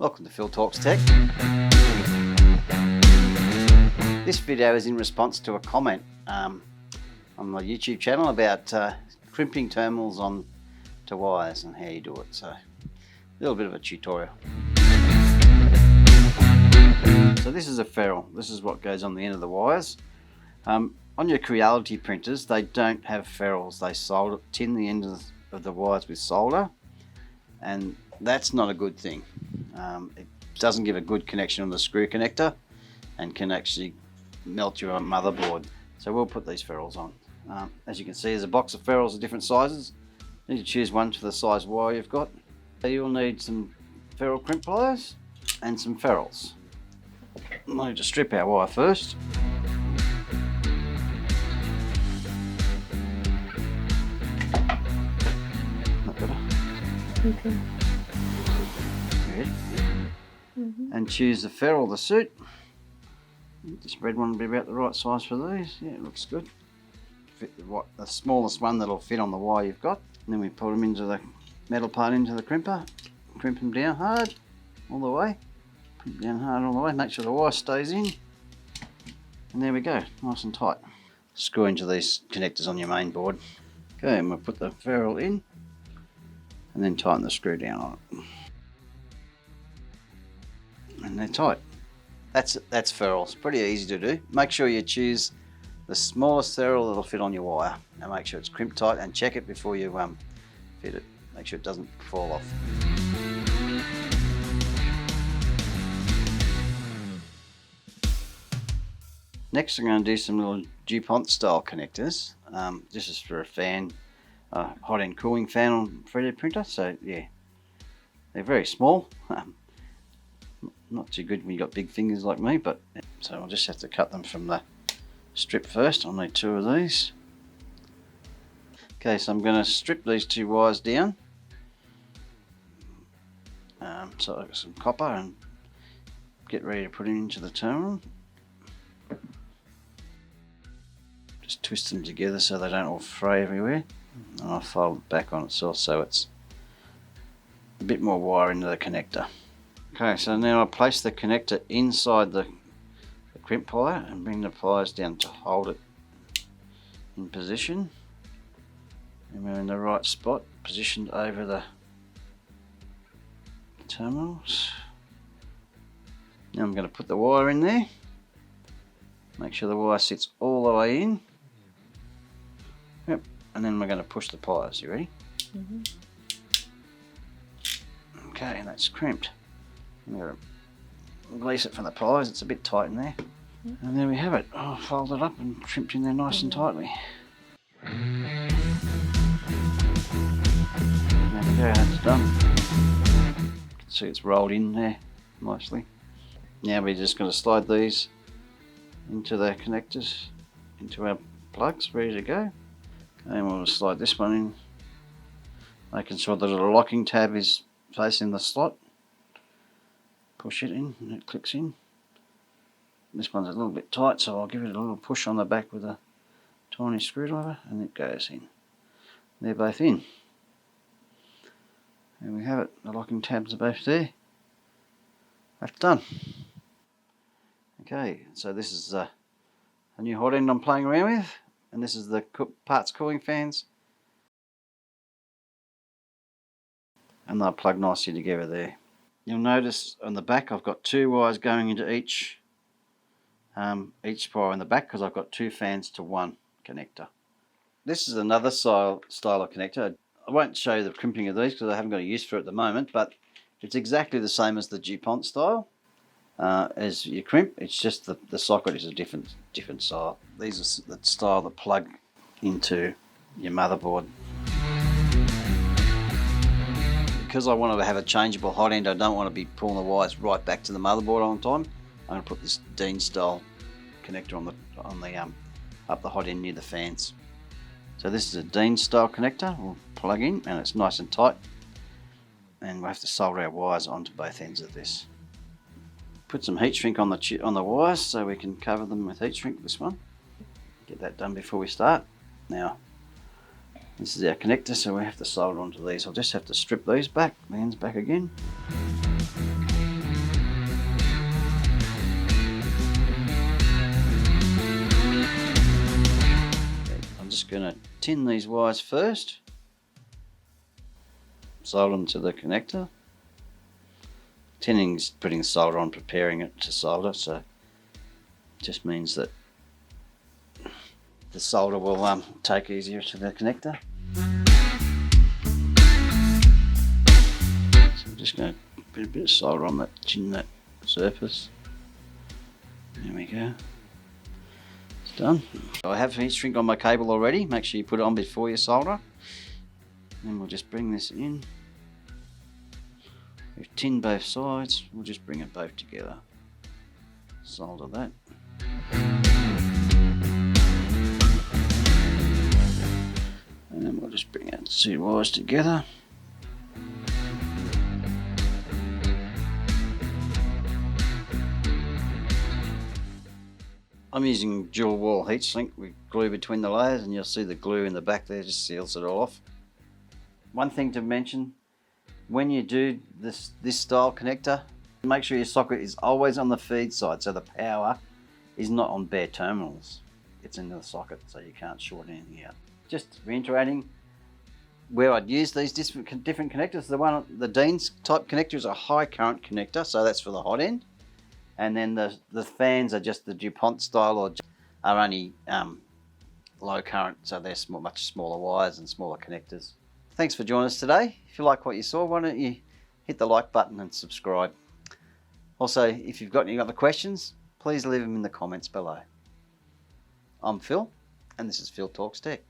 Welcome to Phil Talks Tech. This video is in response to a comment on my YouTube channel about crimping terminals on to wires and how you do it. So a little bit of a tutorial. So this is a ferrule. This is what goes on the end of the wires. On your Creality printers, they don't have ferrules. They tin the end of the wires with solder, and that's not a good thing. It doesn't give a good connection on the screw connector and can actually melt your motherboard. So we'll put these ferrules on. As you can see, there's a box of ferrules of different sizes. You need to choose one for the size wire you've got. So you'll need some ferrule crimp pliers and some ferrules. I need to strip our wire first. Not better. Okay. And choose the ferrule to suit. This red one will be about the right size for these. Yeah, it looks good. Fit the smallest one that'll fit on the wire you've got. And then we put them into the metal part into the crimper. Crimp them down hard all the way. Crimp down hard all the way. Make sure the wire stays in. And there we go, nice and tight. Screw into these connectors on your main board. Okay, and we'll put the ferrule in and then tighten the screw down on it. And they're tight. That's ferrules. Pretty easy to do. Make sure you choose the smallest ferrule that'll fit on your wire, and make sure it's crimp tight, and check it before you fit it. Make sure it doesn't fall off. Next, I'm going to do some little Dupont style connectors. This is for a fan, hot end cooling fan on 3D printer. So yeah, they're very small. Not too good when you've got big fingers like me, but so I'll just have to cut them from the strip first. I'll need two of these. Okay, so I'm going to strip these two wires down. So I've got some copper and get ready to put it into the terminal. Just twist them together so they don't all fray everywhere. And I'll fold it back on itself so it's a bit more wire into the connector. Okay, so now I place the connector inside the crimp plier and bring the pliers down to hold it in position. And we're in the right spot, positioned over the terminals. Now I'm going to put the wire in there. Make sure the wire sits all the way in. Yep, and then we're going to push the pliers. You ready? Mm-hmm. Okay, and that's crimped. I'm going to release it from the pliers, it's a bit tight in there. And there we have it, fold it up and crimped in there nice and tightly. There we go, that's done. You can see it's rolled in there nicely. Now we're just going to slide these into the connectors, into our plugs, ready to go. And we'll just slide this one in, making sure that the locking tab is facing the slot. Push it in and it clicks in. This one's a little bit tight, so I'll give it a little push on the back with a tiny screwdriver and it goes in. They're both in. There we have it, the locking tabs are both there. That's done. Okay, so this is a new hot end I'm playing around with, and this is the parts cooling fans. And they'll plug nicely together there. You'll notice on the back I've got two wires going into each wire in the back because I've got two fans to one connector. This is another style of connector. I won't show you the crimping of these because I haven't got a use for it at the moment, but it's exactly the same as the Dupont style. As you crimp, it's just the socket is a different style. These are the style that plug into your motherboard. Because I want to have a changeable hot end, I don't want to be pulling the wires right back to the motherboard all the time. I'm going to put this Deans style connector on the up the hot end near the fans. So this is a Deans style connector. We'll plug in and it's nice and tight. And we'll have to solder our wires onto both ends of this. Put some heat shrink on the wires so we can cover them with heat shrink. This one. Get that done before we start. Now. This is our connector, so we have to solder onto these. I'll just have to strip these back, the ends back again. going to tin these wires first, solder them to the connector. Tinning is putting solder on, preparing it to solder, so it just means that the solder will take easier to the connector. So I'm just going to put a bit of solder on that surface. There we go. It's done. I have heat shrink on my cable already. Make sure you put it on before you solder. Then we'll just bring this in. We've tinned both sides. We'll just bring it both together. Solder that. And then we'll just bring out the two wires together. I'm using dual wall heat shrink with glue between the layers, and you'll see the glue in the back there just seals it all off. One thing to mention, when you do this style connector, make sure your socket is always on the feed side, so the power is not on bare terminals. It's in the socket, so you can't short anything out. Just reiterating, where I'd use these different connectors, the Deans type connector is a high current connector, so that's for the hot end. And then the fans are just the Dupont style, or are only low current, so they're much smaller wires and smaller connectors. Thanks for joining us today. If you like what you saw, why don't you hit the like button and subscribe. Also, if you've got any other questions, please leave them in the comments below. I'm Phil, and this is Phil Talks Tech.